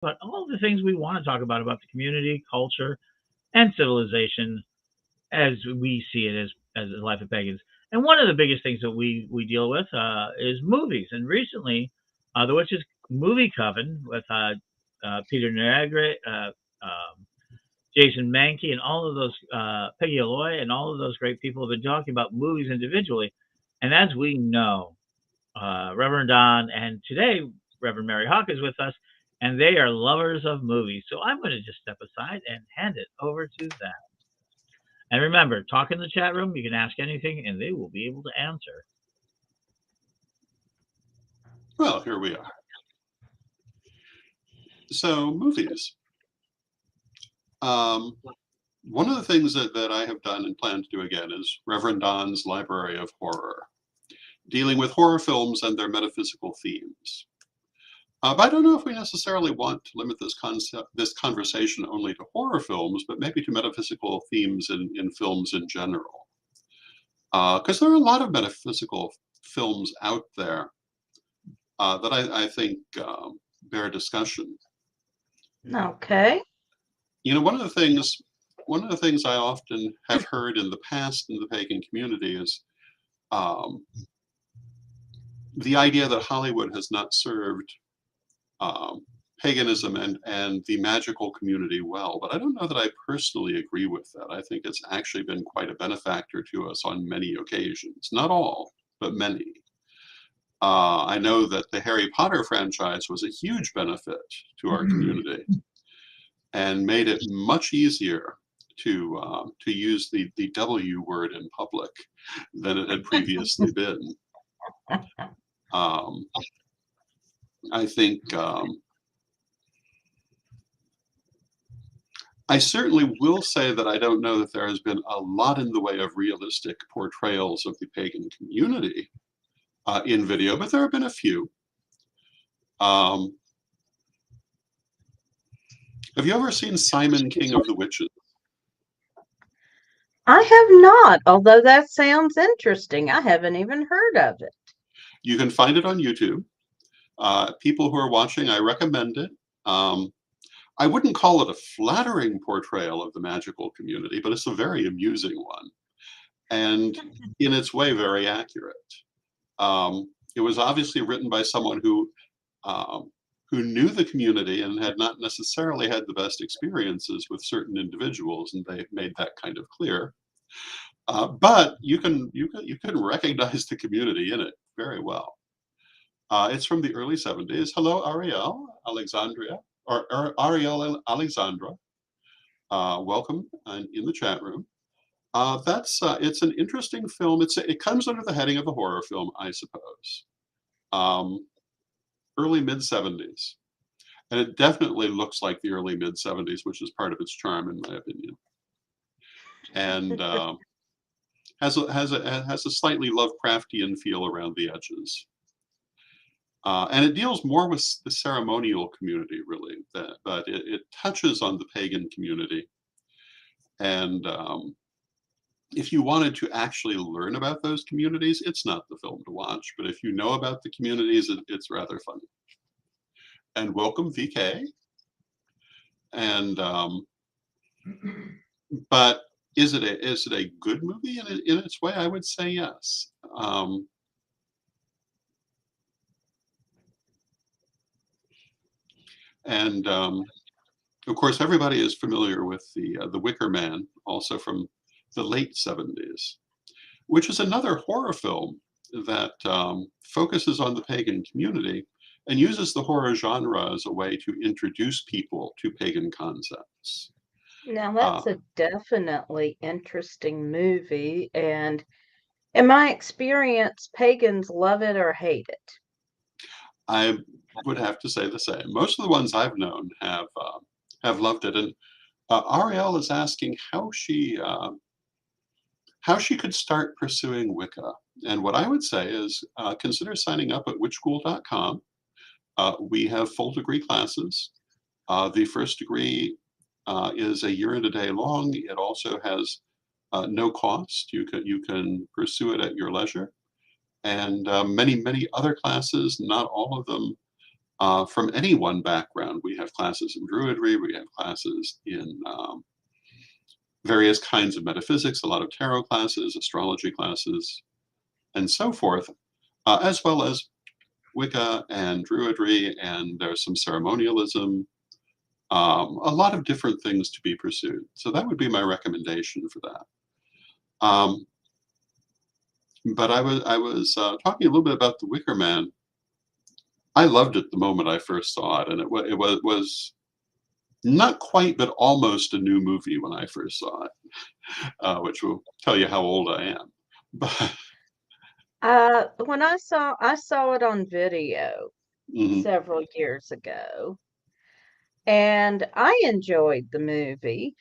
but all the things we want to talk about the community, culture, and civilization as we see it as the life of pagans. And one of the biggest things that we deal with is movies. And recently, the Witches Movie Coven with Peter Negre, Jason Mankey, and all of those Peggy Alloy, and all of those great people have been talking about movies individually. And as we know, Reverend Don, and today Reverend Mary Hawk is with us, and they are lovers of movies. So I'm going to just step aside and hand it over to them. And remember, talk in the chat room. You can ask anything, and they will be able to answer. Well, here we are. So, movies. Um, one of the things that I have done and plan to do again is Reverend Don's Library of Horror, dealing with horror films and their metaphysical themes. But I don't know if we necessarily want to limit this conversation only to horror films, but maybe to metaphysical themes in films in general. Because there are a lot of metaphysical films out there that I think bear discussion. Okay. You know, one of the things I often have heard in the past in the pagan community is um, the idea that Hollywood has not served um, paganism and the magical community well. But I don't know that I personally agree with that. I think it's actually been quite a benefactor to us on many occasions. Not all, but many. I know that the Harry Potter franchise was a huge benefit to our community and made it much easier to use the W word in public than it had previously been. Um, I think I certainly will say that I don't know that there has been a lot in the way of realistic portrayals of the pagan community in video, but there have been a few. Um, have you ever seen Simon King of the Witches? I have not, although that sounds interesting. I haven't even heard of it. You can find it on YouTube. People who are watching, I recommend it. I wouldn't call it a flattering portrayal of the magical community, but it's a very amusing one, and in its way, very accurate. It was obviously written by someone who knew the community and had not necessarily had the best experiences with certain individuals, and they made that kind of clear. But you can recognize the community in it very well. It's from the early 70s. Hello, Ariel Alexandria, or Ariel Alexandra. Welcome in the chat room. It's an interesting film. It comes under the heading of a horror film, I suppose. Early mid 70s, and it definitely looks like the early mid 70s, which is part of its charm, in my opinion. And has a slightly Lovecraftian feel around the edges. And it deals more with the ceremonial community, really, but it touches on the pagan community. And if you wanted to actually learn about those communities, it's not the film to watch. But if you know about the communities, it's rather funny. And welcome, VK. And but is it a good movie in its way? I would say yes. And of course, everybody is familiar with the Wicker Man, also from the late 70s, which is another horror film that focuses on the pagan community and uses the horror genre as a way to introduce people to pagan concepts. Now, that's a definitely interesting movie, and in my experience, pagans love it or hate it. I would have to say the same. Most of the ones I've known have loved it, and Ariel is asking how she could start pursuing Wicca. And what I would say is consider signing up at witchschool.com. We have full degree classes. The first degree is a year and a day long. It also has no cost. You can pursue it at your leisure. And many other classes, not all of them from any one background. We have classes in Druidry, we have classes in various kinds of metaphysics, a lot of tarot classes, astrology classes, and so forth, as well as Wicca and Druidry, and there's some ceremonialism, a lot of different things to be pursued. So that would be my recommendation for that. But I was talking a little bit about The Wicker Man. I loved it the moment I first saw it, and it was not quite, but almost a new movie when I first saw it, which will tell you how old I am. But When I saw it on video mhm. several years ago, and I enjoyed the movie.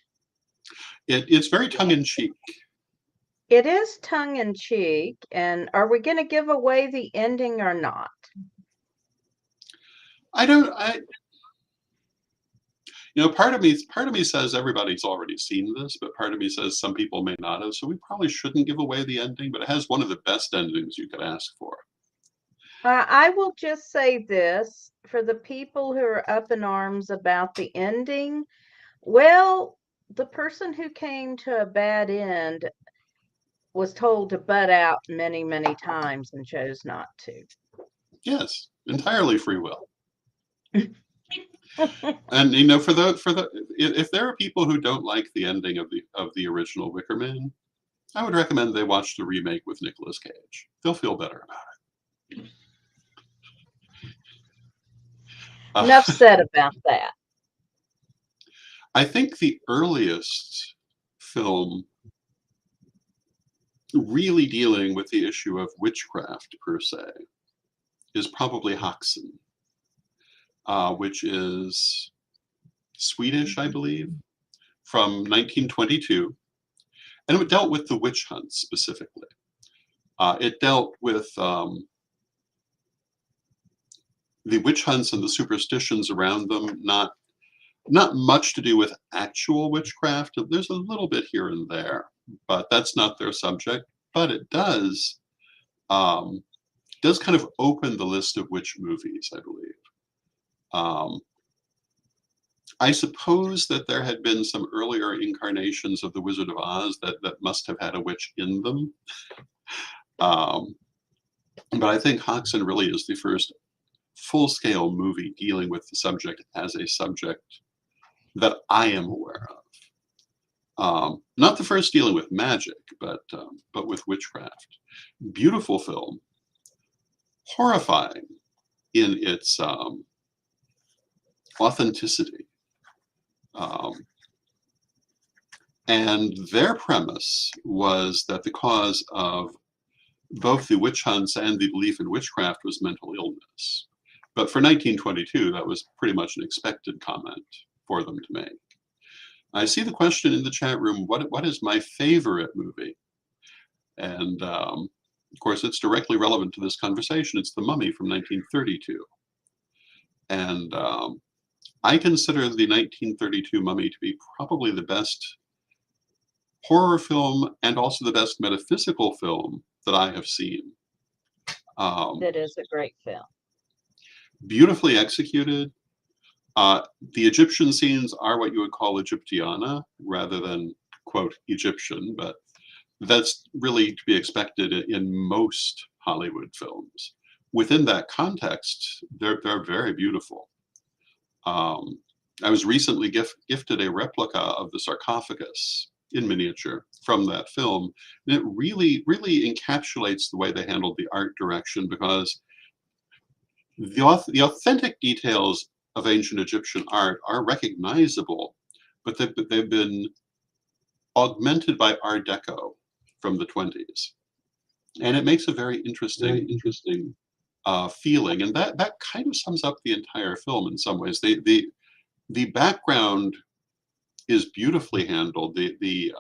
It's very tongue in cheek. It is tongue in cheek, and are we going to give away the ending or not? I don't. Part of me says everybody's already seen this, but part of me says some people may not have. So we probably shouldn't give away the ending. But it has one of the best endings you could ask for. I will just say this for the people who are up in arms about the ending. Well, the person who came to a bad end was told to butt out many, many times and chose not to. Yes, entirely free will. And if there are people who don't like the ending of the original Wicker Man, I would recommend they watch the remake with Nicolas Cage. They'll feel better about it. Enough said about that. I think the earliest film really dealing with the issue of witchcraft per se is probably Häxan, which is Swedish, I believe, from 1922, and it dealt with the witch hunt specifically. It dealt with the witch hunts and the superstitions around them, not much to do with actual witchcraft. There's a little bit here and there, but that's not their subject. But it does kind of open the list of witch movies, I believe. I suppose that there had been some earlier incarnations of The Wizard of Oz that must have had a witch in them. But I think Häxan really is the first full-scale movie dealing with the subject as a subject that I am aware of. Not the first dealing with magic, but with witchcraft. Beautiful film, horrifying in its authenticity. And their premise was that the cause of both the witch hunts and the belief in witchcraft was mental illness. But for 1922, that was pretty much an expected comment for them to make. I see the question in the chat room, what is my favorite movie? And of course, it's directly relevant to this conversation. It's The Mummy from 1932. And I consider the 1932 Mummy to be probably the best horror film and also the best metaphysical film that I have seen. That is a great film. Beautifully executed. The Egyptian scenes are what you would call Egyptiana rather than, quote, Egyptian, but that's really to be expected in most Hollywood films. Within that context, they're very beautiful. I was recently gifted a replica of the sarcophagus in miniature from that film. And it really, really encapsulates the way they handled the art direction, because the authentic details of ancient Egyptian art are recognizable, but they've been augmented by Art Deco from the 20s. And it makes a very interesting feeling. And that kind of sums up the entire film in some ways. The background is beautifully handled. The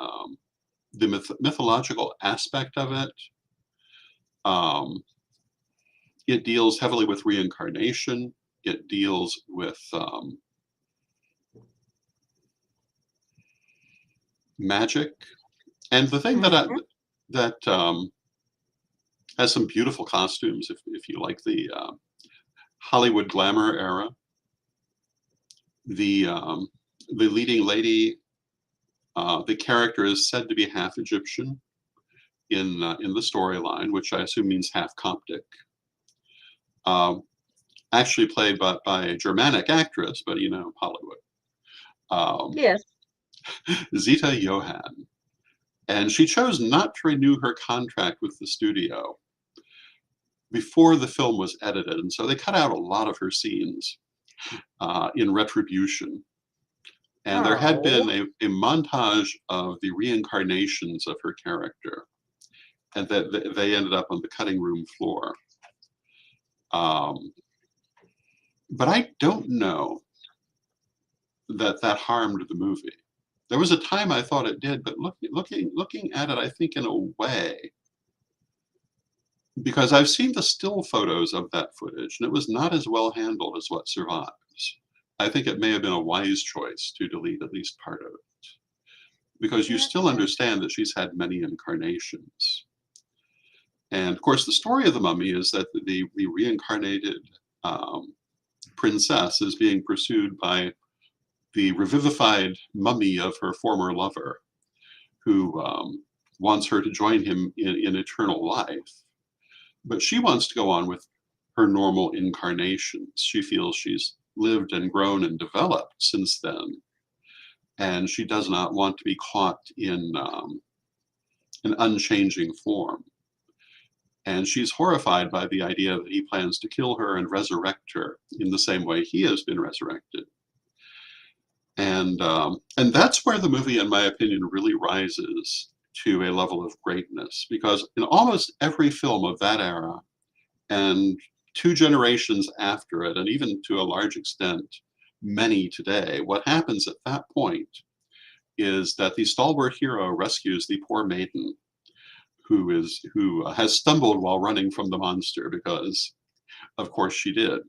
mythological aspect of it. It deals heavily with reincarnation. It deals with magic. And the thing that has some beautiful costumes, if you like the Hollywood glamour era. The leading lady, the character is said to be half Egyptian in the storyline, which I assume means half Coptic. Actually played by a Germanic actress, but you know, Hollywood. Yes. Zita Johann. And she chose not to renew her contract with the studio before the film was edited. And so they cut out a lot of her scenes in retribution. And there had been a montage of the reincarnations of her character, and that they ended up on the cutting room floor. But I don't know that harmed the movie. There was a time I thought it did, but looking at it, I think in a way, because I've seen the still photos of that footage, and it was not as well handled as what survives. I think it may have been a wise choice to delete at least part of it, because you still understand that she's had many incarnations. And of course, the story of the mummy is that the reincarnated princess is being pursued by the revivified mummy of her former lover, who wants her to join him in eternal life. But she wants to go on with her normal incarnations. She feels she's lived and grown and developed since then, and she does not want to be caught in an unchanging form. And she's horrified by the idea that he plans to kill her and resurrect her in the same way he has been resurrected. And that's where the movie, in my opinion, really rises to a level of greatness, because in almost every film of that era and 2 generations after it, and even to a large extent, many today, what happens at that point is that the stalwart hero rescues the poor maiden who has stumbled while running from the monster, because of course she did.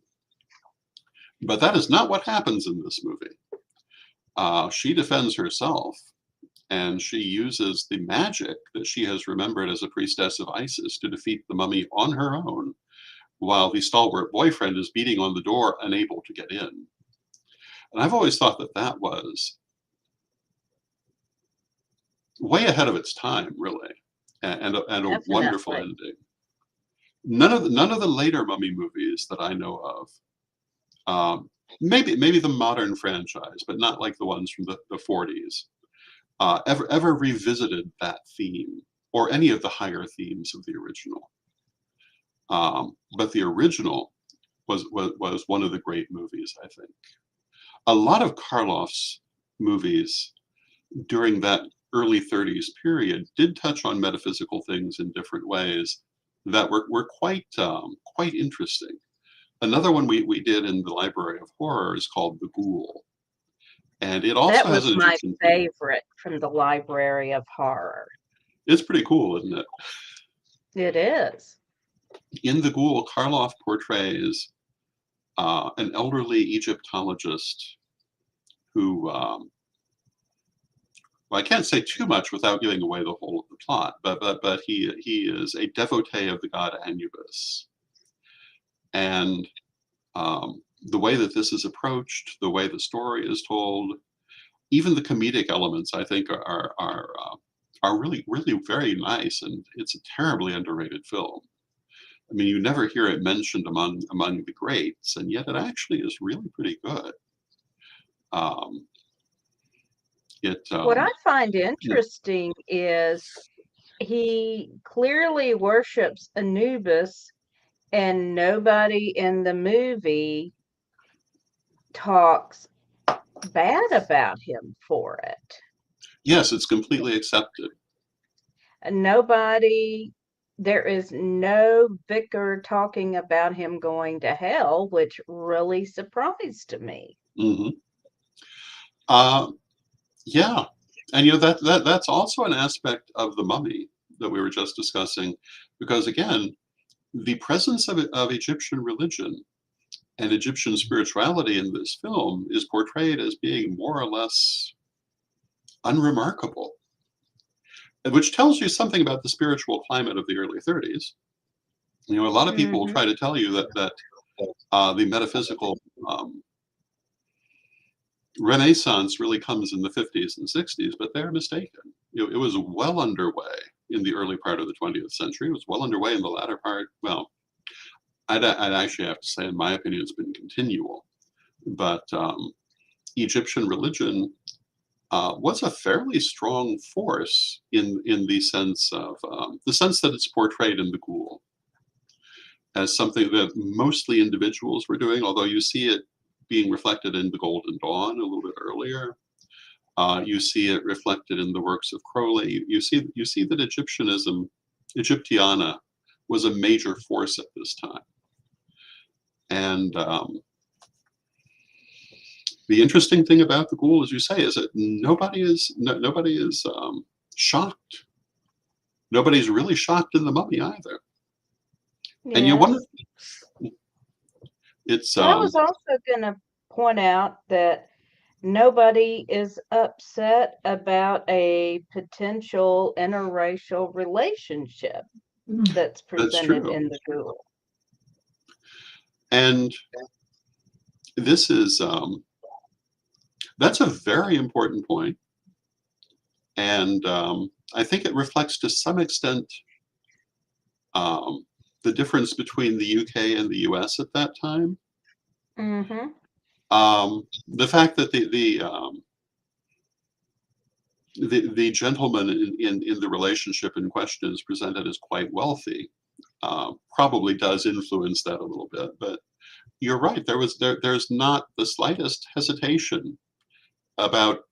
But that is not what happens in this movie. She defends herself, and she uses the magic that she has remembered as a priestess of Isis to defeat the mummy on her own, while the stalwart boyfriend is beating on the door, unable to get in. And I've always thought that was way ahead of its time, really, and a wonderful ending. None of the later mummy movies that I know of, maybe the modern franchise, but not like the ones from the 40s, ever revisited that theme or any of the higher themes of the original. But the original was one of the great movies, I think. A lot of Karloff's movies during that early 30s period did touch on metaphysical things in different ways that were quite interesting. Another one we did in the Library of Horror is called The Ghoul. And it also has an Egyptian my favorite from the Library of Horror. It's pretty cool, isn't it? It is. In The Ghoul, Karloff portrays an elderly Egyptologist who, well, I can't say too much without giving away the whole of the plot, but he is a devotee of the god Anubis. And the way that this is approached, the way the story is told, even the comedic elements, I think, are really, really very nice, and it's a terribly underrated film. I mean, you never hear it mentioned among the greats, and yet it actually is really pretty good. What I find interesting is he clearly worships Anubis, and nobody in the movie talks bad about him for it. Yes, it's completely accepted. And there is no vicar talking about him going to hell, which really surprised me. Mm-hmm. Yeah, and you know that's also an aspect of the mummy that we were just discussing, because again, the presence of Egyptian religion and Egyptian spirituality in this film is portrayed as being more or less unremarkable, which tells you something about the spiritual climate of the early 30s. You know, a lot of people try to tell you that the metaphysical renaissance really comes in the 50s and 60s, but they're mistaken. It was well underway in the early part of the 20th century. It was well underway in the latter part. Well, I'd actually have to say, in my opinion, it's been continual. But Egyptian religion was a fairly strong force in the sense of that it's portrayed in the Ghoul as something that mostly individuals were doing, although you see it being reflected in the Golden Dawn a little bit earlier. You see it reflected in the works of Crowley. You see that Egyptiana, was a major force at this time. And the interesting thing about the Ghoul, as you say, is that nobody is shocked. Nobody's really shocked in the Mummy either. And you wonder, it's. I was also going to point out that nobody is upset about a potential interracial relationship that's presented in the Ghoul. And this is that's a very important point, and I think it reflects to some extent the difference between the UK and the US at that time. Mm-hmm. The fact that the gentleman in the relationship in question is presented as quite wealthy probably does influence that a little bit. But you're right. There's not the slightest hesitation about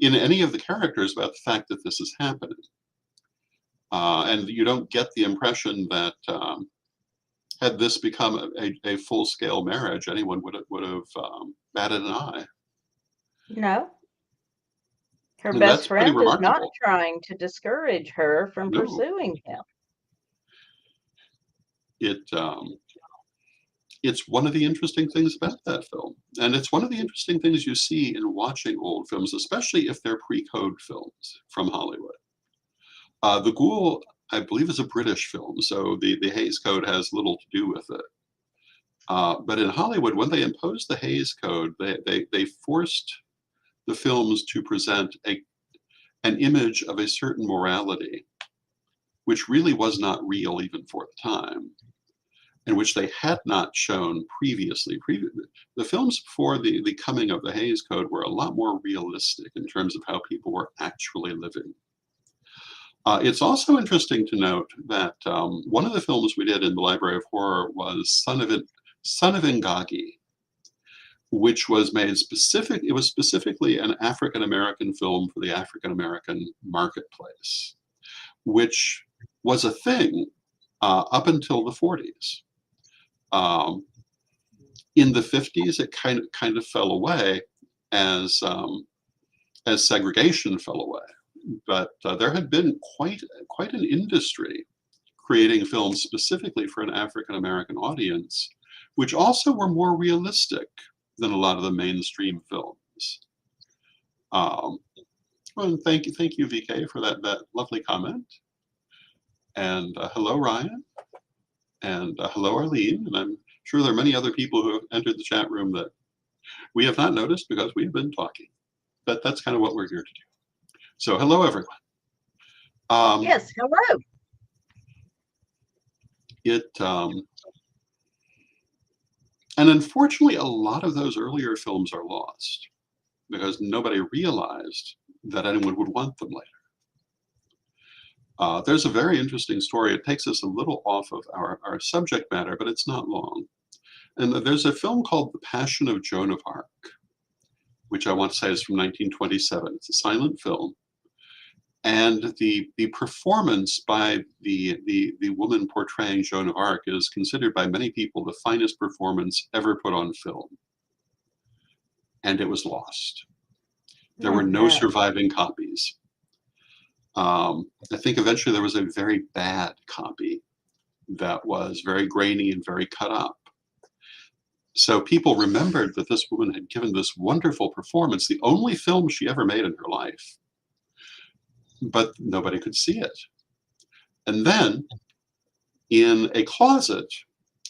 in any of the characters about the fact that this is happening, and you don't get the impression that had this become a full-scale marriage, anyone would have batted an eye. No. Her And best that's pretty friend is not remarkable. trying to discourage her from No. pursuing him. It's one of the interesting things about that film. And it's one of the interesting things you see in watching old films, especially if they're pre-code films from Hollywood. The Ghoul, I believe, is a British film, so the Hays Code has little to do with it. But in Hollywood, when they imposed the Hays Code, they forced the films to present an image of a certain morality, which really was not real even for the time, and which they had not shown previously. The films before the coming of the Hays Code were a lot more realistic in terms of how people were actually living. It's also interesting to note that one of the films we did in the Library of Horror was Son of Ingagi, which was made specifically an African-American film for the African-American marketplace, which was a thing up until the 40s. In the 50s, it kind of fell away as segregation fell away. But there had been quite an industry creating films specifically for an African-American audience, which also were more realistic than a lot of the mainstream films. Well, thank you, VK, for that lovely comment. And hello, Ryan. And hello, Arlene. And I'm sure there are many other people who have entered the chat room that we have not noticed because we've been talking. But that's kind of what we're here to do. So hello, everyone. Yes, hello. And unfortunately, a lot of those earlier films are lost because nobody realized that anyone would want them later. There's a very interesting story. It takes us a little off of our subject matter, but it's not long. And there's a film called The Passion of Joan of Arc, which I want to say is from 1927. It's a silent film. And the performance by the woman portraying Joan of Arc is considered by many people the finest performance ever put on film. And it was lost. There were no surviving copies. I think eventually there was a very bad copy that was very grainy and very cut up. So people remembered that this woman had given this wonderful performance, the only film she ever made in her life. But nobody could see it. And then in a closet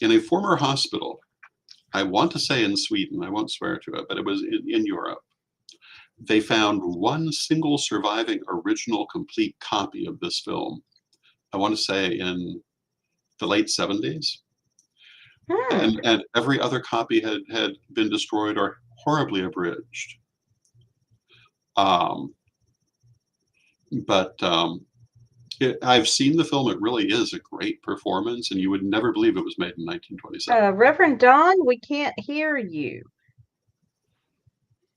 in a former hospital I want to say in Sweden, I won't swear to it, but it was in Europe. They found one single surviving original complete copy of this film. I want to say in the late 70s. And every other copy had been destroyed or horribly abridged. I've seen the film. It really is a great performance, and you would never believe it was made in 1927. Reverend Don, we can't hear you.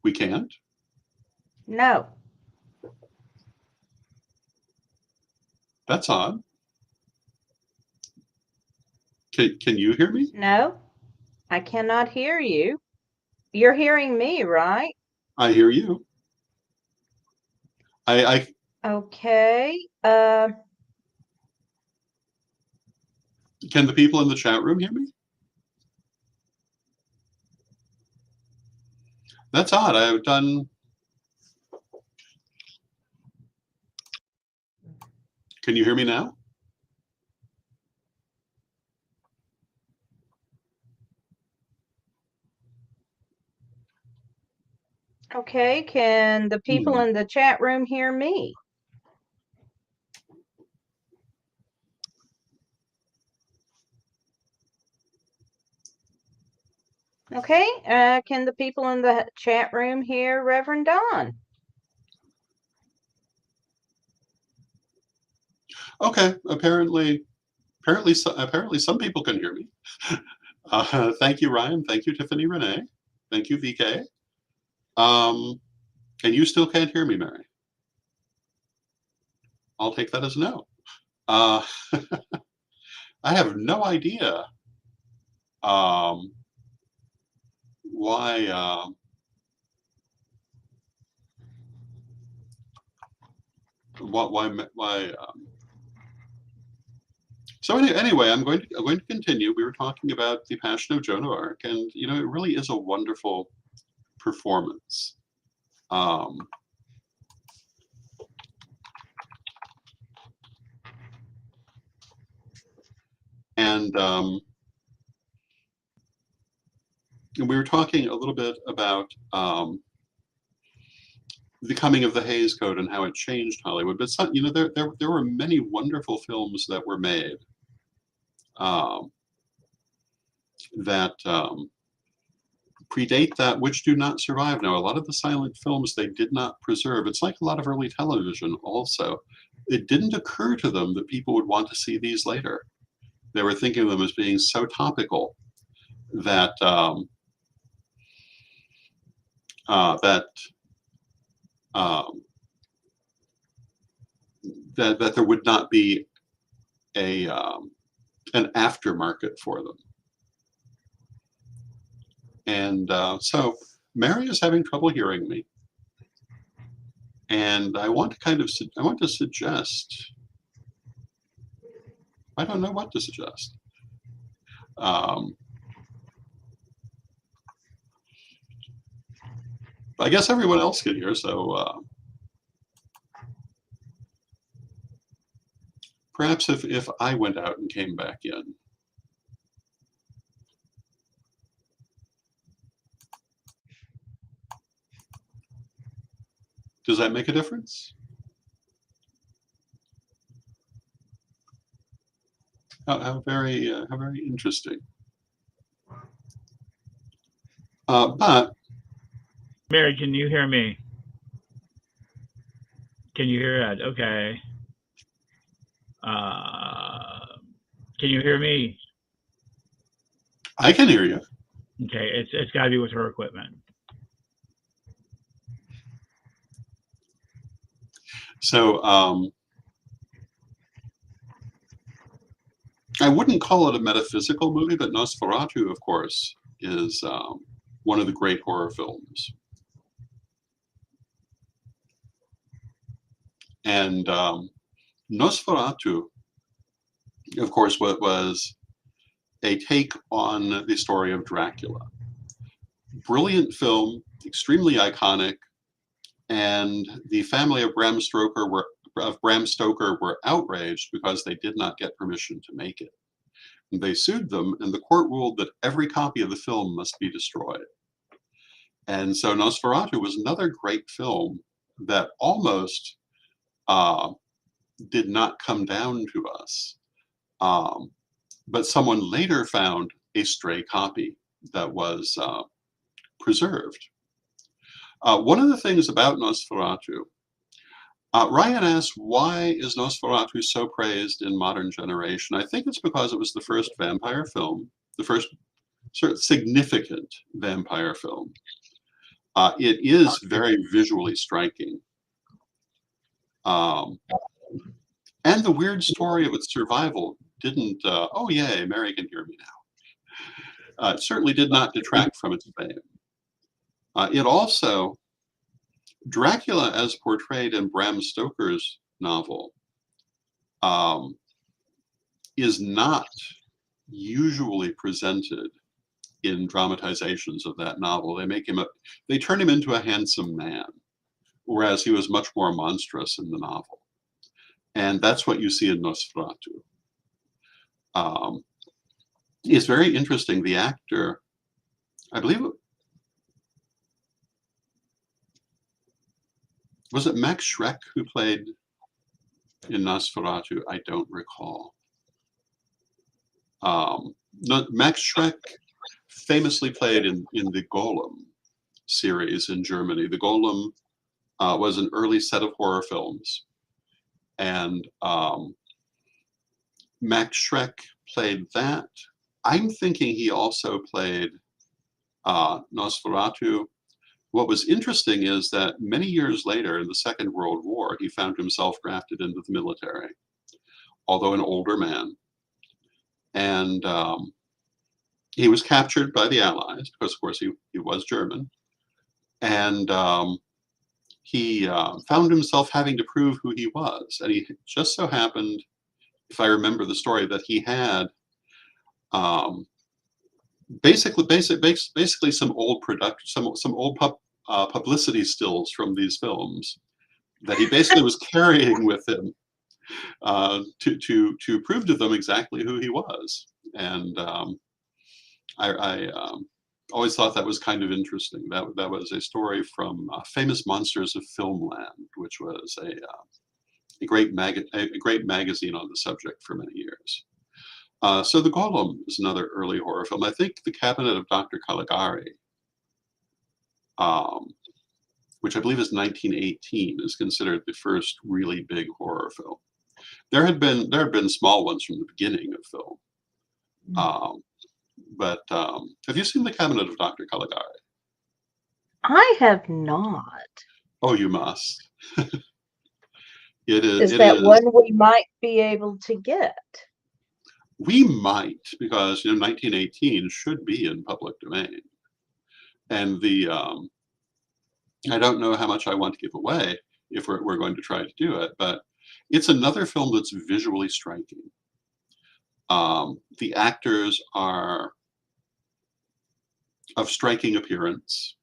We can't? No. That's odd. Can you hear me? No, I cannot hear you. You're hearing me, right? I hear you. Okay. Can the people in the chat room hear me? That's odd. I have done. Can you hear me now? Okay, can the people in the chat room hear me? Okay, can the people in the chat room hear Reverend Don? Okay, apparently some people can hear me. Thank you, Ryan. Thank you, Tiffany Renee. Thank you, VK. And you still can't hear me, Mary. I'll take that as no. I have no idea why. So anyway, I'm going to continue. We were talking about The Passion of Joan of Arc, and you know, it really is a wonderful performance. And we were talking a little bit about the coming of the Hays Code and how it changed Hollywood. But some, you know, there were many wonderful films that were made that predate that, which do not survive now. A lot of the silent films they did not preserve. It's like a lot of early television also. It didn't occur to them that people would want to see these later. They were thinking of them as being so topical that that there would not be an aftermarket for them. And so Mary is having trouble hearing me, and I want to suggest. I don't know what to suggest. I guess everyone else can hear, so perhaps if I went out and came back in. Does that make a difference? How very interesting. But Mary, can you hear me? Can you hear Ed? Okay. Can you hear me? I can hear you. Okay, it's got to be with her equipment. So I wouldn't call it a metaphysical movie, but Nosferatu, of course, is one of the great horror films. And Nosferatu, of course, was a take on the story of Dracula. Brilliant film, extremely iconic, and the family of Bram Stoker were outraged because they did not get permission to make it. They sued them, and the court ruled that every copy of the film must be destroyed. And so Nosferatu was another great film that almost did not come down to us. But someone later found a stray copy that was preserved. One of the things about Nosferatu, Ryan asked, why is Nosferatu so praised in modern generation? I think it's because it was the first vampire film, the first sort of significant vampire film. It is very visually striking. And the weird story of its survival didn't, oh yay, Mary can hear me now. It certainly did not detract from its fame. It also, Dracula as portrayed in Bram Stoker's novel is not usually presented in dramatizations of that novel. They turn him into a handsome man, whereas he was much more monstrous in the novel. And that's what you see in Nosferatu. It's very interesting. The actor, I believe, was it Max Schreck who played in Nosferatu? I don't recall. Max Schreck famously played in the Golem series in Germany. The Golem was an early set of horror films. And Max Schreck played that. I'm thinking he also played Nosferatu. What was interesting is that many years later, in the Second World War, he found himself drafted into the military, although an older man. And he was captured by the Allies, because, of course, he was German. And he found himself having to prove who he was. And he just so happened, if I remember the story, that he had basically some old publicity stills from these films that he basically was carrying with him to prove to them exactly who he was. And I always thought that was kind of interesting. That was a story from Famous Monsters of Filmland, which was a great magazine on the subject for many years. So The Golem is another early horror film. I think The Cabinet of Dr. Caligari, which I believe is 1918, is considered the first really big horror film. There have been small ones from the beginning of film. But have you seen The Cabinet of Dr. Caligari? I have not. Oh, you must. It is. Is that one we might be able to get? We might, because 1918 should be in public domain, and I don't know how much I want to give away if we're going to try to do it, but it's another film that's visually striking. The actors are of striking appearance.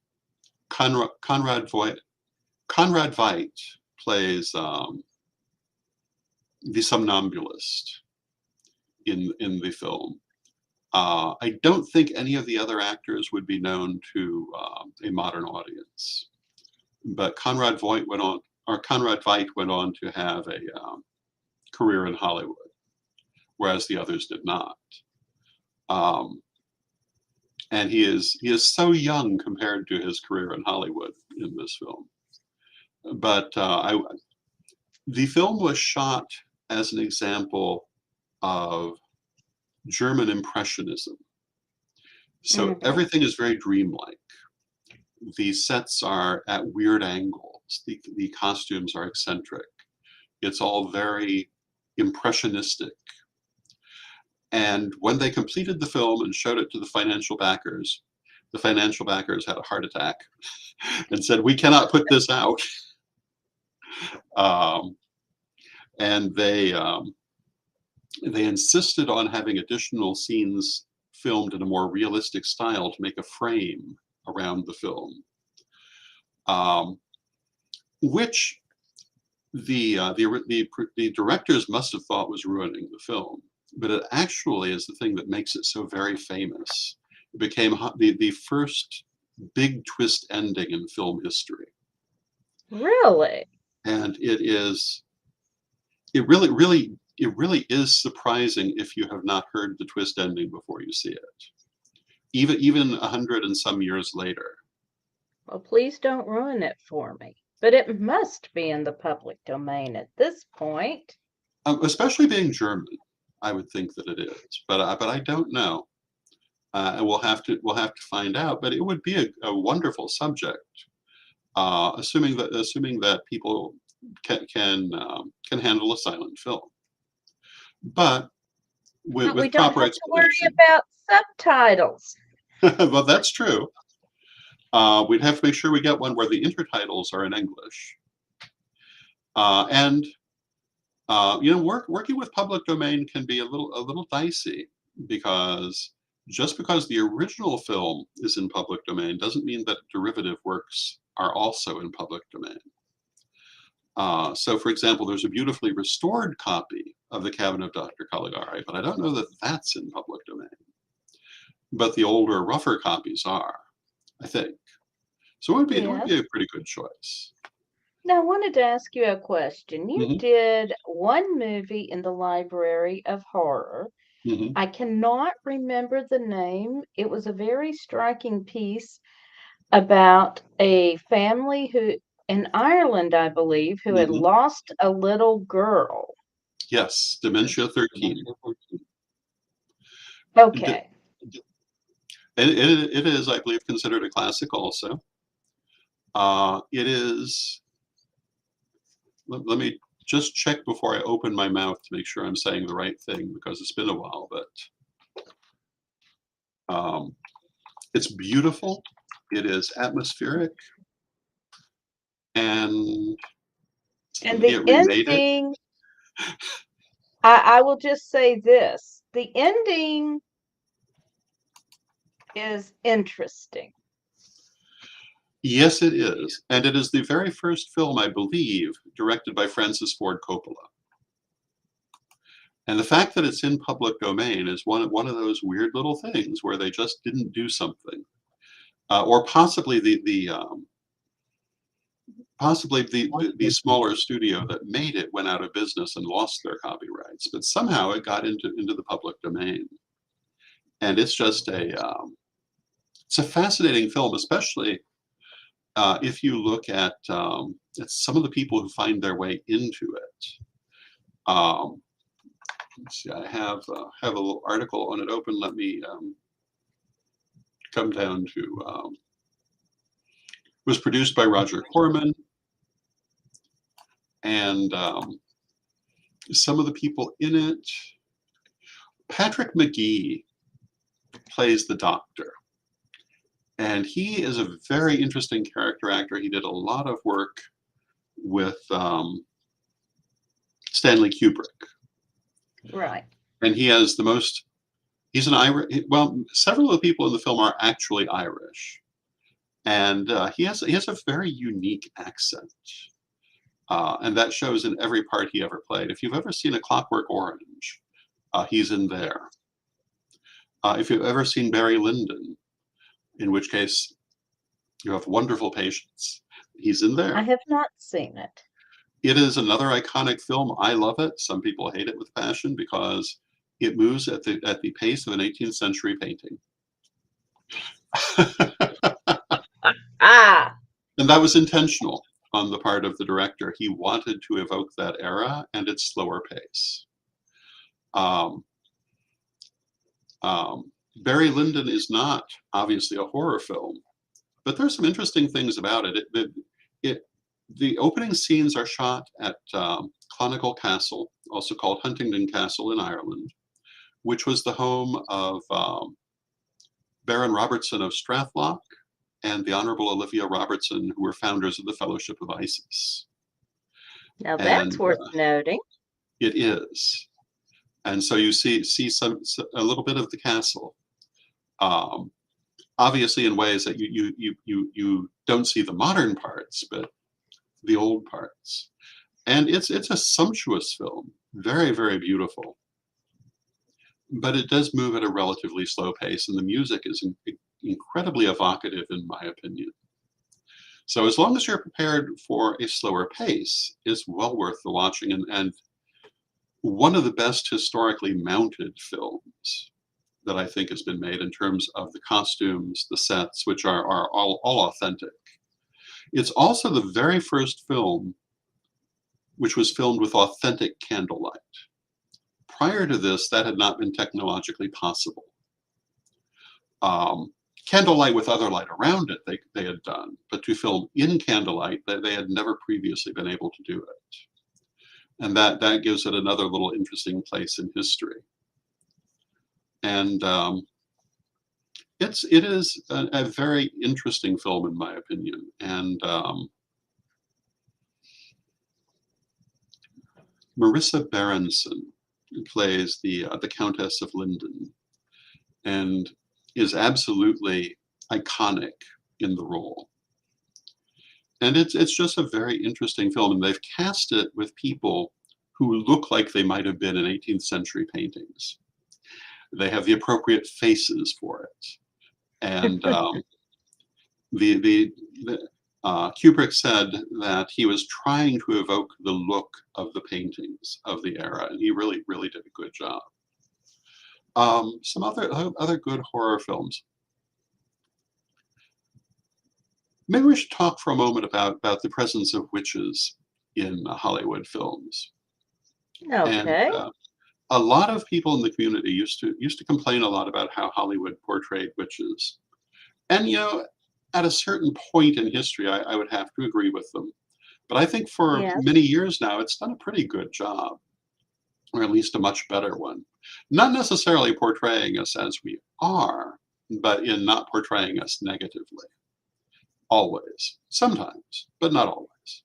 Conrad Veidt plays the somnambulist in the film. I don't think any of the other actors would be known to a modern audience, but Conrad Veidt went on to have a career in Hollywood, whereas the others did not. And he is so young compared to his career in Hollywood in this film. But the film was shot as an example of German Impressionism. So everything is very dreamlike. The sets are at weird angles. The costumes are eccentric. It's all very impressionistic. And when they completed the film and showed it to the financial backers had a heart attack and said, "We cannot put this out." And they insisted on having additional scenes filmed in a more realistic style to make a frame around the film, which the directors must have thought was ruining the film. but it actually is the thing that makes it so very famous. It became the first big twist ending in film history. Really? And it really is surprising if you have not heard the twist ending before you see it. Even 100 and some years later. Well, please don't ruin it for me. But it must be in the public domain at this point. Especially being German, I would think that it is, but I don't know. And we'll have to find out. But it would be a wonderful subject, assuming that people can handle a silent film. But But we with don't proper have to worry explanation. about subtitles. Well, that's true. We'd have to make sure we get one where the intertitles are in English. And working with public domain can be a little dicey, because just because the original film is in public domain doesn't mean that derivative works are also in public domain. So, for example, there's a beautifully restored copy of The Cabinet of Dr. Caligari, but I don't know that that's in public domain. But the older, rougher copies are, I think. So it would be a pretty good choice. Now, I wanted to ask you a question. You Mhm. did one movie in the Library of Horror. Mhm. I cannot remember the name. It was a very striking piece about a family who, in Ireland, I believe, who had Mhm. lost a little girl. Yes, Dementia 13. Okay. It is, I believe, considered a classic also. It is, let me just check before I open my mouth to make sure I'm saying the right thing, because it's been a while, but it's beautiful. It is atmospheric. And the ending, I will just say this, the ending is interesting. Yes, it is. And it is the very first film, I believe, directed by Francis Ford Coppola. And the fact that it's in public domain is one of those weird little things where they just didn't do something. Or possibly the smaller studio that made it went out of business and lost their copyrights, but somehow it got into the public domain. And it's just it's a fascinating film, especially if you look at some of the people who find their way into it. Let's see, I have a little article on it open. Let me come down to. It was produced by Roger Corman, and some of the people in it. Patrick McGee plays the doctor, and he is a very interesting character actor. He did a lot of work with Stanley Kubrick. Right. And he has he's an Irish, well, several of the people in the film are actually Irish. And he has a very unique accent. And that shows in every part he ever played. If you've ever seen A Clockwork Orange, he's in there. If you've ever seen Barry Lyndon, in which case you have wonderful patience, he's in there. I have not seen it. It is another iconic film. I love it. Some people hate it with passion because it moves at the pace of an 18th century painting. And that was intentional on the part of the director. He wanted to evoke that era and its slower pace. Barry Lyndon is not obviously a horror film, but there's some interesting things about it. The opening scenes are shot at Clonical Castle, also called Huntingdon Castle in Ireland, which was the home of Baron Robertson of Strathlock and the Honorable Olivia Robertson, who were founders of the Fellowship of Isis. Now that's worth noting. It is. And so you see a little bit of the castle, obviously in ways that you don't see the modern parts, but the old parts. And it's a sumptuous film, very, very beautiful. but it does move at a relatively slow pace, and the music is incredibly evocative, in my opinion. So as long as you're prepared for a slower pace, it's well worth the watching, and one of the best historically mounted films that I think has been made in terms of the costumes, the sets, which are all authentic. It's also the very first film which was filmed with authentic candlelight. Prior to this, that had not been technologically possible. Candlelight with other light around it, they had done, but to film in candlelight, they had never previously been able to do it. And that gives it another little interesting place in history. And it is a very interesting film, in my opinion. And Marissa Berenson plays the Countess of Linden, and is absolutely iconic in the role. And it's just a very interesting film, and they've cast it with people who look like they might have been in 18th century paintings. They have the appropriate faces for it, and Kubrick said that he was trying to evoke the look of the paintings of the era, and he really did a good job. Some other good horror films. Maybe we should talk for a moment about the presence of witches in Hollywood films. Okay. And a lot of people in the community used to complain a lot about how Hollywood portrayed witches. And at a certain point in history, I would have to agree with them. But I think for Yes. many years now, it's done a pretty good job, or at least a much better one. Not necessarily portraying us as we are, but in not portraying us negatively. Always. Sometimes, but not always.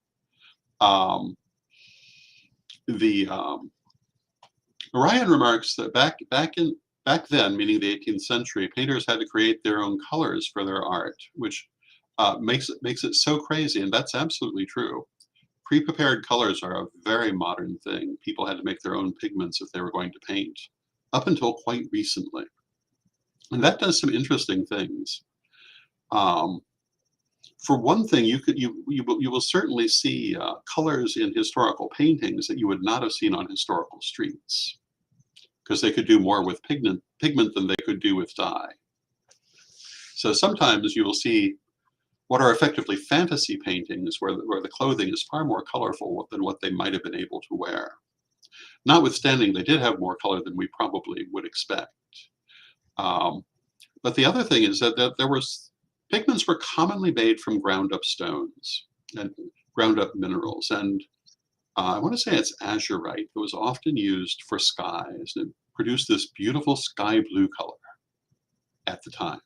Ryan remarks that back then, meaning the 18th century, painters had to create their own colors for their art, which makes it so crazy, and that's absolutely true. Pre-prepared colors are a very modern thing. People had to make their own pigments if they were going to paint, up until quite recently. And that does some interesting things. For one thing, you will certainly see colors in historical paintings that you would not have seen on historical streets, because they could do more with pigment than they could do with dye. So sometimes you will see what are effectively fantasy paintings where the clothing is far more colorful than what they might have been able to wear. Notwithstanding, they did have more color than we probably would expect. But the other thing is that pigments were commonly made from ground up stones and ground up minerals. And I want to say it's azurite that was often used for skies, and it produced this beautiful sky blue color at the time.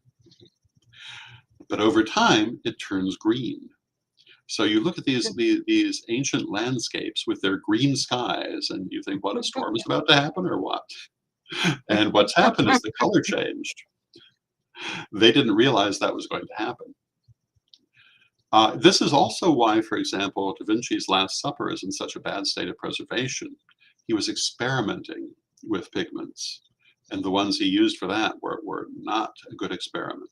But over time, it turns green. So you look at these ancient landscapes with their green skies, and you think, what, a storm is about to happen or what? And what's happened is the color changed. They didn't realize that was going to happen. This is also why, for example, Da Vinci's Last Supper is in such a bad state of preservation. He was experimenting with pigments, and the ones he used for that were not a good experiment.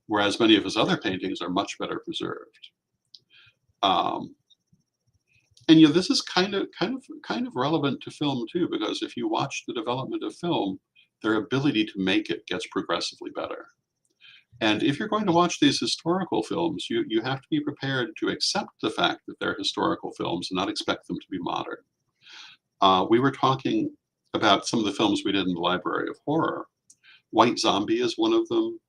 Whereas many of his other paintings are much better preserved. And this is kind of relevant to film too, because if you watch the development of film, their ability to make it gets progressively better. And if you're going to watch these historical films, you have to be prepared to accept the fact that they're historical films and not expect them to be modern. We were talking about some of the films we did in the Library of Horror. White Zombie is one of them.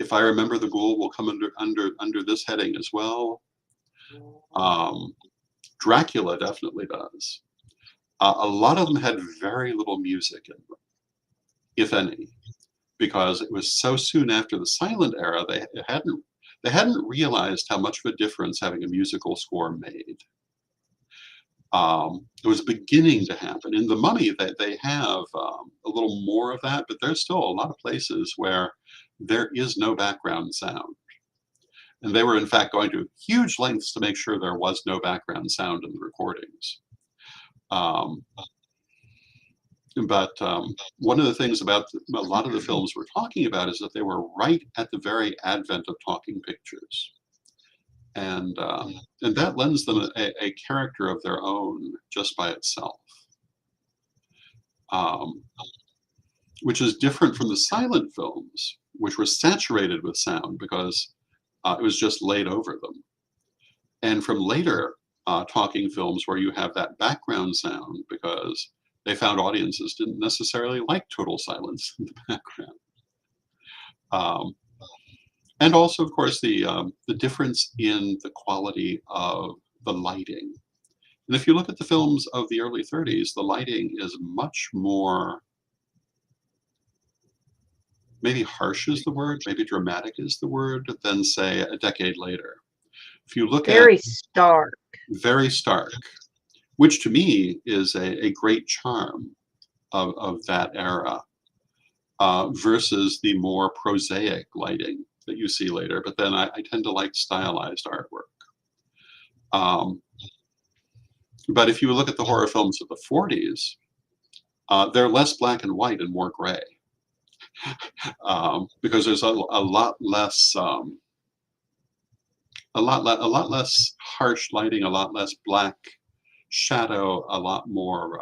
If I Remember the Ghoul will come under this heading as well. Dracula definitely does. A lot of them had very little music in them, if any, because it was so soon after the silent era they hadn't realized how much of a difference having a musical score made. It was beginning to happen. In The Mummy, they have a little more of that, but there's still a lot of places where there is no background sound. And they were, in fact, going to huge lengths to make sure there was no background sound in the recordings. But one of the things about a lot of the films we're talking about is that they were right at the very advent of talking pictures. And that lends them a character of their own just by itself, um, which is different from the silent films, which were saturated with sound because it was just laid over them. And from later talking films where you have that background sound because they found audiences didn't necessarily like total silence in the background. Um, and also, of course, the difference in the quality of the lighting. And if you look at the films of the early 30s, the lighting is much more, maybe harsh is the word, maybe dramatic is the word, than say a decade later. If you look at Very stark. very stark, which to me is a great charm of that era versus the more prosaic lighting that you see later. But then I tend to like stylized artwork. But if you look at the horror films of the 40s, they're less black and white and more gray because there's a lot less a lot less harsh lighting, a lot less black shadow, a lot more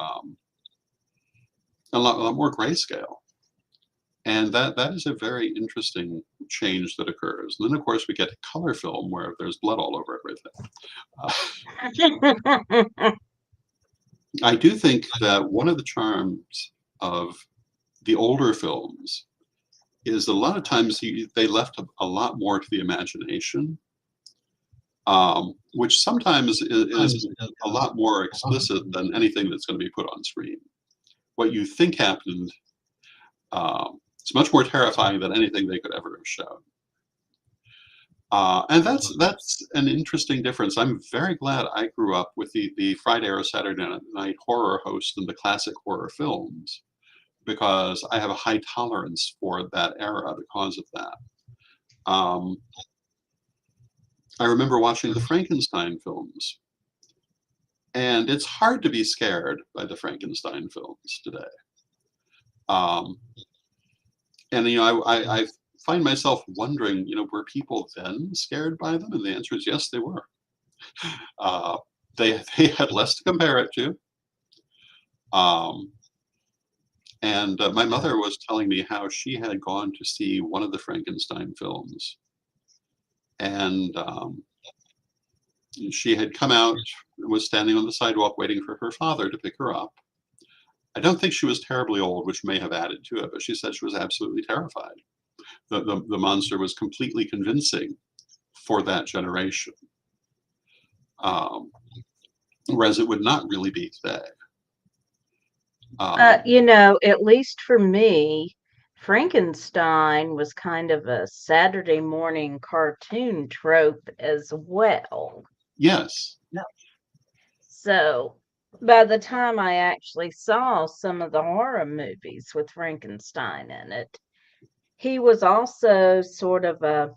grayscale. And that is a very interesting change that occurs. And then, of course, we get color film where there's blood all over everything. I do think that one of the charms of the older films is that a lot of times they left a lot more to the imagination, which sometimes is a lot more explicit than anything that's going to be put on screen. What you think happened it's much more terrifying than anything they could ever have shown. And that's an interesting difference. I'm very glad I grew up with the Friday or Saturday night horror host in the classic horror films because I have a high tolerance for that era because of that. I remember watching the Frankenstein films, and it's hard to be scared by the Frankenstein films today. And I find myself wondering, were people then scared by them? And the answer is yes, they were. They had less to compare it to. And my mother was telling me how she had gone to see one of the Frankenstein films, and she had come out and was standing on the sidewalk waiting for her father to pick her up. I don't think she was terribly old, which may have added to it, but she said she was absolutely terrified. The monster was completely convincing for that generation, whereas it would not really be today. At least for me, Frankenstein was kind of a Saturday morning cartoon trope as well. Yes. So by the time I actually saw some of the horror movies with Frankenstein in it, he was also sort of a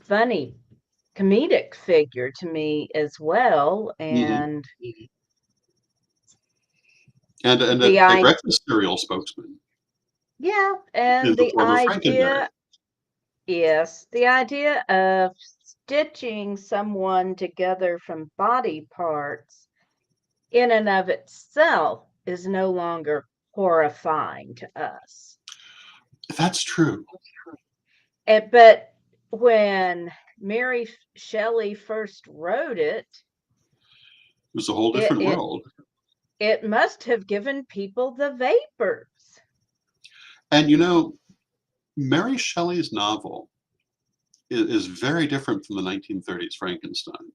funny comedic figure to me as well. And And a breakfast cereal spokesman. Yeah, and the idea, yes, the idea of stitching someone together from body parts in and of itself is no longer horrifying to us. That's true. But when Mary Shelley first wrote it, it was a whole different world. It must have given people the vapors. And Mary Shelley's novel is very different from the 1930s Frankenstein.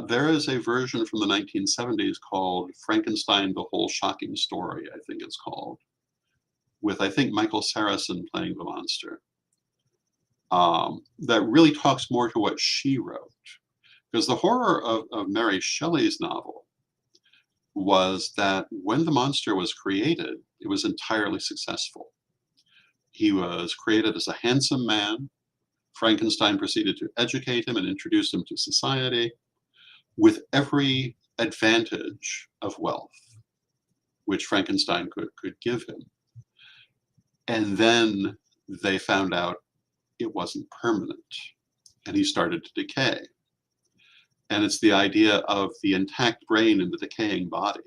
There is a version from the 1970s called Frankenstein, The Whole Shocking Story, I think it's called, with, I think, Michael Saracen playing the monster, that really talks more to what she wrote. Because the horror of Mary Shelley's novel was that when the monster was created, it was entirely successful. He was created as a handsome man. Frankenstein proceeded to educate him and introduce him to society with every advantage of wealth. which Frankenstein could give him. And then they found out it wasn't permanent, and he started to decay. And it's the idea of the intact brain in the decaying body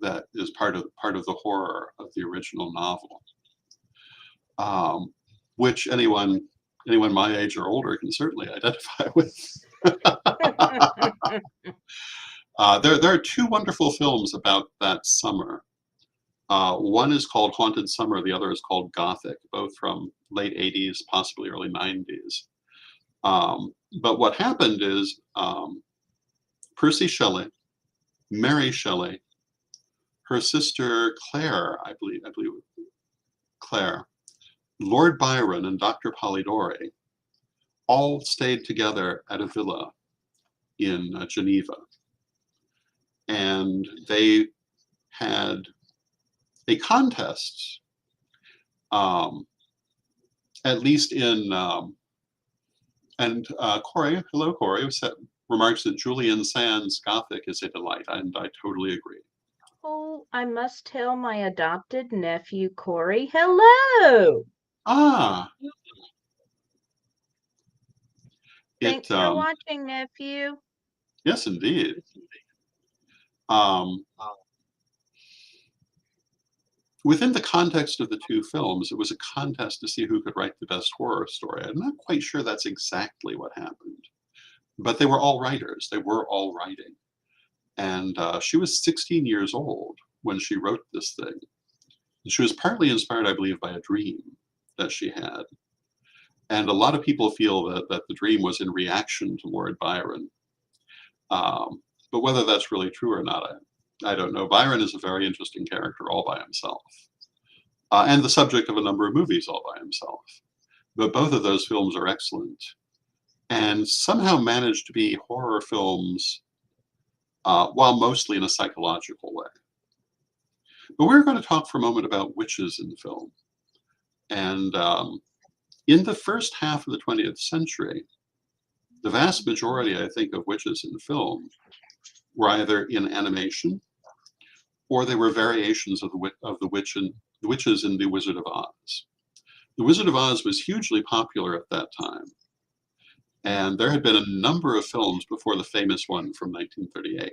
that is part of the horror of the original novel, which anyone my age or older can certainly identify with. There are two wonderful films about that summer. One is called Haunted Summer, the other is called Gothic, both from late 80s, possibly early 90s. But what happened is Percy Shelley, Mary Shelley, her sister Claire, I believe Claire, Lord Byron, and Dr. Polidori all stayed together at a villa in Geneva. And they had a contest, at least in, and Corey, hello Corey, remarks that Julian Sands' Gothic is a delight, and I totally agree. Oh, I must tell my adopted nephew, Corey, hello. Ah. Thanks for watching, nephew. Yes, indeed. Within the context of the two films, it was a contest to see who could write the best horror story. I'm not quite sure that's exactly what happened, but they were all writers. They were all writing. And she was 16 years old when she wrote this thing. She was partly inspired, I believe, by a dream that she had. And a lot of people feel that the dream was in reaction to Lord Byron. But whether that's really true or not, I don't know. Byron is a very interesting character all by himself, and the subject of a number of movies all by himself. But both of those films are excellent and somehow managed to be horror films while mostly in a psychological way. But we're going to talk for a moment about witches in film. And in the first half of the 20th century, the vast majority, I think, of witches in film were either in animation or they were variations of the witches in The Wizard of Oz. The Wizard of Oz was hugely popular at that time. And there had been a number of films before the famous one from 1938.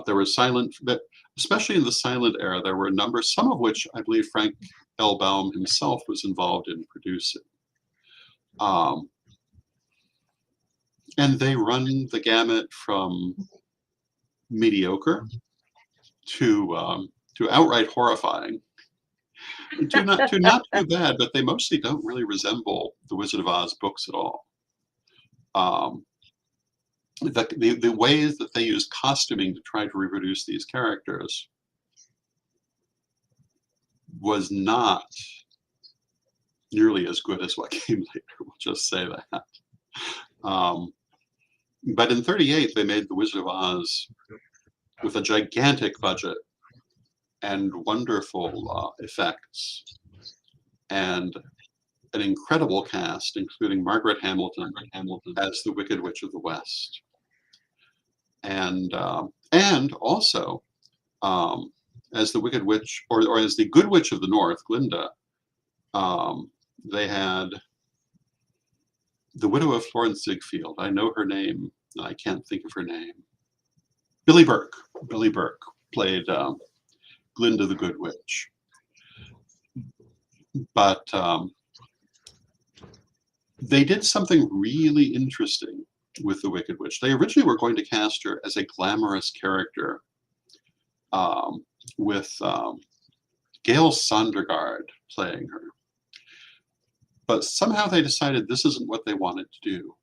There were especially in the silent era, there were a number, some of which I believe Frank L. Baum himself was involved in producing. And they run the gamut from mediocre to outright horrifying, to not too bad, but they mostly don't really resemble the Wizard of Oz books at all. The ways that they use costuming to try to reproduce these characters was not nearly as good as what came later. We'll just say that. But in '38, they made The Wizard of Oz with a gigantic budget and wonderful effects and an incredible cast, including Margaret Hamilton as the Wicked Witch of the West. And also as the Wicked Witch, or as the Good Witch of the North, Glinda, they had the widow of Florence Ziegfeld. I know her name. I can't think of her name. Billie Burke. Billie Burke played Glinda the Good Witch. But they did something really interesting with the Wicked Witch. They originally were going to cast her as a glamorous character with Gail Sondergaard playing her. But somehow they decided this isn't what they wanted to do.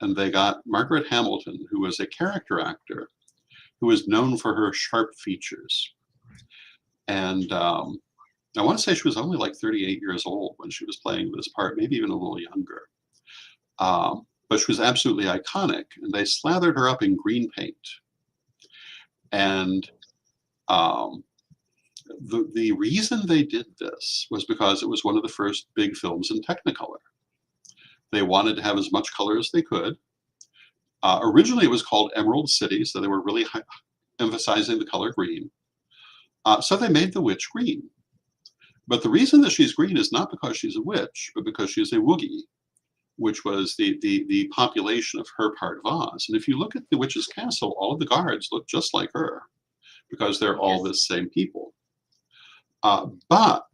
And they got Margaret Hamilton, who was a character actor, who was known for her sharp features. And I want to say she was only like 38 years old when she was playing this part, maybe even a little younger. But she was absolutely iconic, and they slathered her up in green paint. And the reason they did this was because it was one of the first big films in Technicolor. They wanted to have as much color as they could. Originally, it was called Emerald City, so they were really emphasizing the color green. So they made the witch green. But the reason that she's green is not because she's a witch, but because she's a Woogie, which was the population of her part of Oz. And if you look at the witch's castle, all of the guards look just like her because they're all the same people. But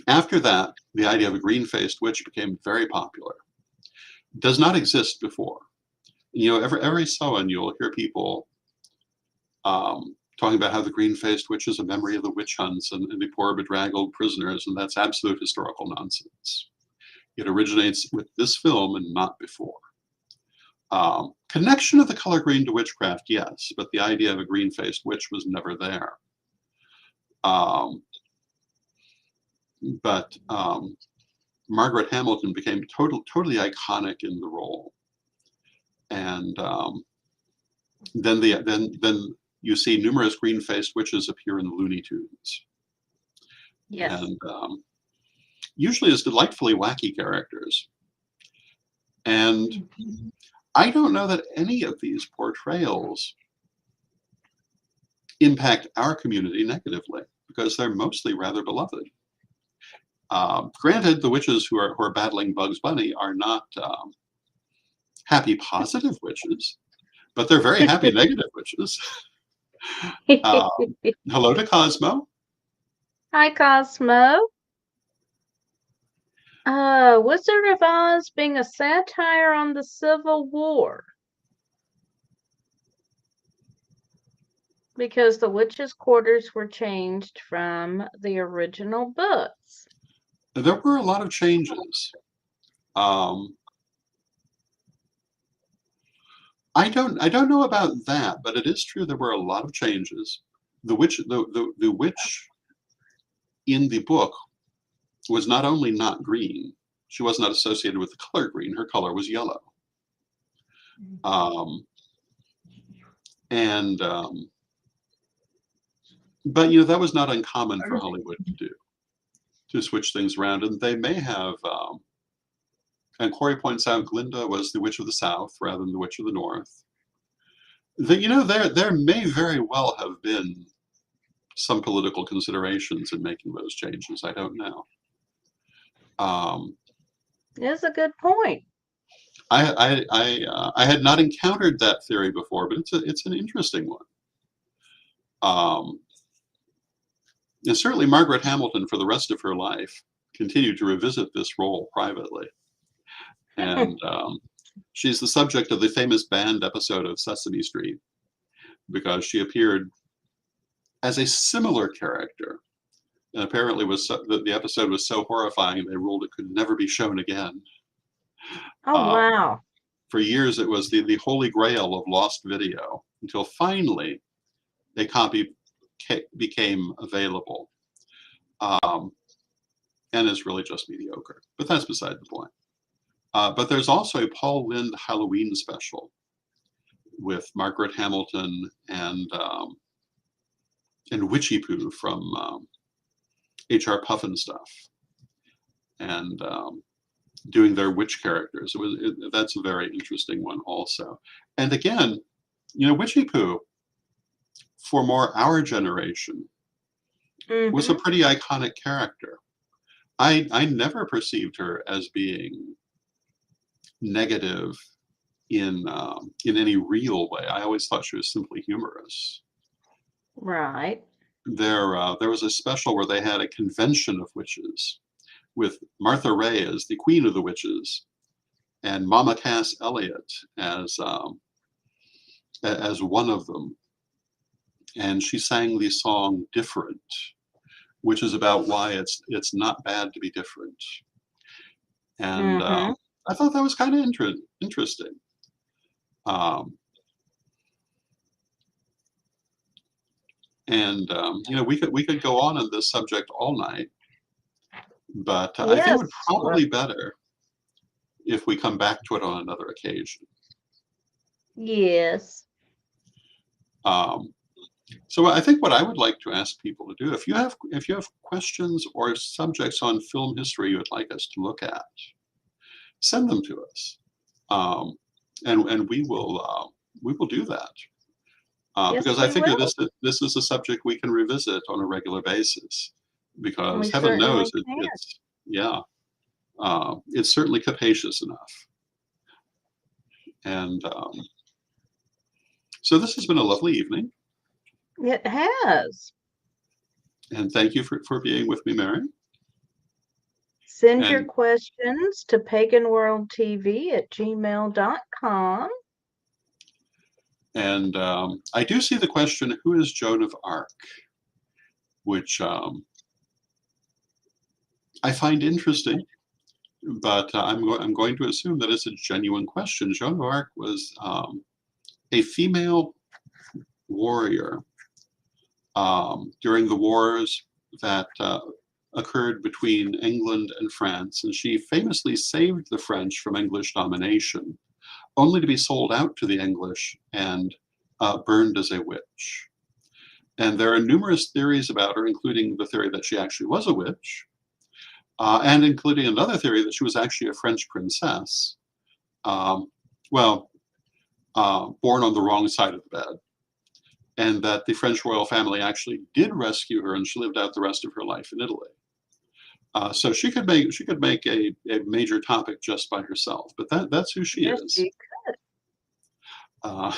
after that, the idea of a green-faced witch became very popular. It does not exist before. You know, every so often you'll hear people talking about how the green-faced witch is a memory of the witch hunts and the poor bedraggled prisoners, and that's absolute historical nonsense. It originates with this film and not before. Connection of the color green to witchcraft, yes, but the idea of a green-faced witch was never there. Margaret Hamilton became totally iconic in the role, and then you see numerous green-faced witches appear in the Looney Tunes. Yes. And usually as delightfully wacky characters. And I don't know that any of these portrayals impact our community negatively because they're mostly rather beloved. Granted, the witches who are battling Bugs Bunny are not happy, positive witches, but they're very happy, negative witches. Hello to Cosmo. Hi, Cosmo. Wizard of Oz being a satire on the Civil War. Because the witches' quarters were changed from the original books. There were a lot of changes. I don't know about that, but it is true there were a lot of changes. The witch in the book was not only not green, she was not associated with the color green, her color was yellow. But you know, that was not uncommon for Hollywood to do, to switch things around. And they may have, and Corey points out Glinda was the Witch of the South rather than the Witch of the North. You know, there may very well have been some political considerations in making those changes. I don't know. That's a good point. I had not encountered that theory before, but it's an interesting one. And certainly Margaret Hamilton, for the rest of her life, continued to revisit this role privately. And she's the subject of the famous banned episode of Sesame Street because she appeared as a similar character. And apparently the episode was so horrifying they ruled it could never be shown again. Oh, wow. For years, it was the holy grail of lost video until finally a copy became available. And it's really just mediocre, but that's beside the point. But there's also a Paul Lynde Halloween special with Margaret Hamilton and Witchy Poo from H.R. Pufnstuf, and doing their witch characters. That's a very interesting one also. And again, you know, Witchy Poo, for more our generation, was a pretty iconic character. I never perceived her as being negative in any real way. I always thought she was simply humorous. Right. There was a special where they had a convention of witches with Martha Ray as the Queen of the Witches and Mama Cass Elliot as one of them. And she sang the song Different, which is about why it's not bad to be different. And I thought that was kind of interesting. You know, we could go on this subject all night, but I think it would probably be better if we come back to it on another occasion. Yes. So I think what I would like to ask people to do, if you have questions or subjects on film history you would like us to look at, send them to us, and we will do that. Yes, because I we figure will. this is a subject we can revisit on a regular basis, because We heaven knows certainly can. it's yeah, it's certainly capacious enough. And so this has been a lovely evening, It has. and thank you for being with me, Mary. Send your And questions to paganworldtv@gmail.com. I do see the question, who is Joan of Arc? Which I find interesting, but I'm going to assume that it's a genuine question. Joan of Arc was a female warrior during the wars that occurred between England and France, and she famously saved the French from English domination, only to be sold out to the English and burned as a witch. And there are numerous theories about her, including the theory that she actually was a witch, and including another theory that she was actually a French princess, um, well, born on the wrong side of the bed, and that the French royal family actually did rescue her, and she lived out the rest of her life in Italy. So she could make a major topic just by herself, but that's who she Yes, is. you could. Uh,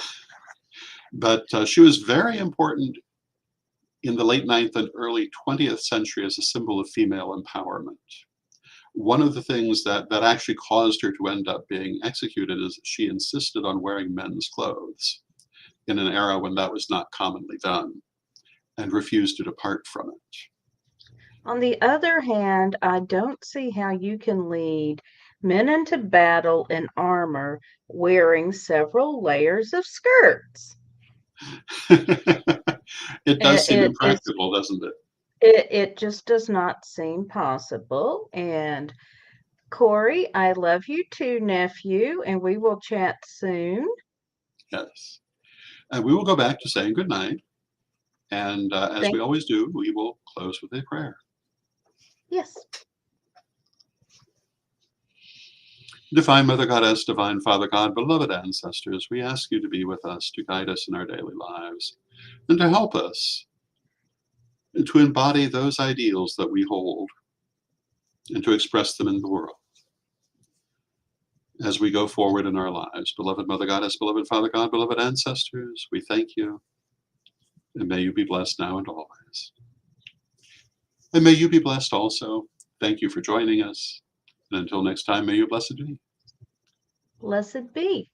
but she was very important in the late 9th and early 20th century as a symbol of female empowerment. One of the things that actually caused her to end up being executed is that she insisted on wearing men's clothes in an era when that was not commonly done, and refused to depart from it. On the other hand, I don't see how you can lead men into battle in armor wearing several layers of skirts. It does It, seem it is impractical, doesn't it? it just does not seem possible. And Corey, I love you too, nephew, and we will chat soon. Yes. And we will go back to saying good night. And as we Thank always do, we will close with a prayer. yes. Divine Mother Goddess, Divine Father God, beloved ancestors, we ask you to be with us, to guide us in our daily lives, and to help us to embody those ideals that we hold and to express them in the world as we go forward in our lives. Beloved Mother Goddess, beloved Father God, beloved ancestors, we thank you, and may you be blessed now and always. And may you be blessed also. Thank you for joining us. And until next time, may you blessed be. Blessed be.